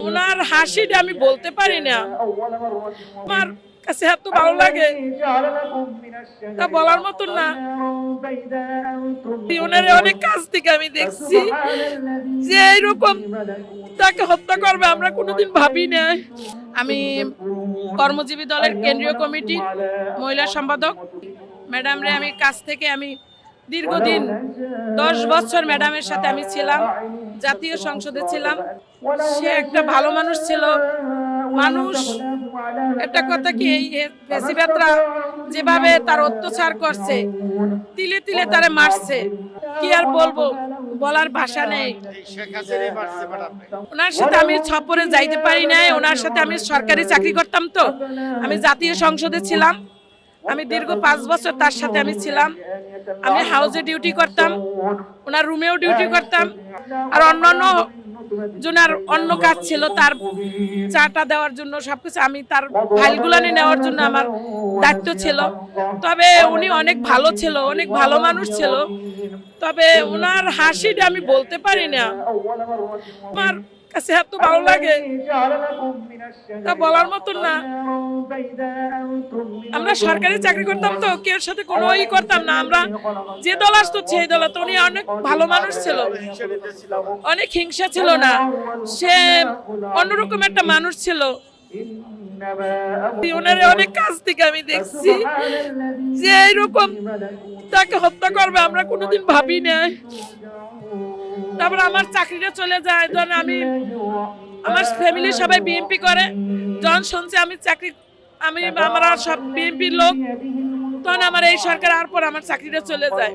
ওনার হাসিটা আমি বলতে পারি না, আমার কাছে এত ভালো লাগে তা বলার মতন না। ওনার অনেক কাছ থেকে আমি দেখছি যে এইরকম তাকে হত্যা করবে আমরা কোনোদিন ভাবি না। আমি কর্মজীবী দলের কেন্দ্রীয় কমিটির মহিলা সম্পাদক। ম্যাডাম রে আমি কাছ থেকে আমি দীর্ঘদিন 10 বছর ম্যাডামের সাথে আমি ছিলাম, জাতীয় সংসদে ছিলাম। সে একটা ভালো মানুষ ছিল। মানুষ একটা কথা কি, এই ফ্যাসিবাদরা যেভাবে তার অত্যাচার করছে, তিলে তিলে তারে মারছে, কি আর বলবো, বলার ভাষা নেই। ওনার সাথে আমি ছপরে যাইতে পারি নাই। ওনার সাথে আমি সরকারি চাকরি করতাম, তো আমি জাতীয় সংসদে ছিলাম। আমি দীর্ঘ 5 বছর তার সাথে আমি ছিলাম। আমি হাউসে ডিউটি করতাম, ওনার রুমেও ডিউটি করতাম, আর অন্যান্য জনের অন্য কাজ ছিল, তার চাটা দেওয়ার জন্য সবকিছু আমি তার ফাইলগুলো নেওয়ার জন্য আমার দায়িত্ব ছিল। তবে উনি অনেক ভালো ছিল, অনেক ভালো মানুষ ছিল। তবে ওনার হাসিটা আমি বলতে পারি না, আমার কাছে এত ভালো লাগে তা বলার মতন না। আমরা সরকারি চাকরি করতাম, তো কেউ সাথে কোনো ই করতাম না। আমরা যে দল আসতো সেই দল। তো উনি অনেক ভালো মানুষ ছিল, অনেক হিংসা ছিল না। সে অন্যরকম একটা মানুষ ছিল। ওনার অনেক কাছ থেকে আমি দেখছি যে এইরকম তাকে হত্যা করবে আমরা কোনোদিন ভাবি না। তারপর আমার চাকরিটা চলে যায়, যখন আমার ফ্যামিলি সবাই বিএনপি করে, যখন শুনছে আমি চাকরি, আমরা সব বিএনপির লোক, তখন আমার এই সরকার আর পর আমার চাকরিটা চলে যায়।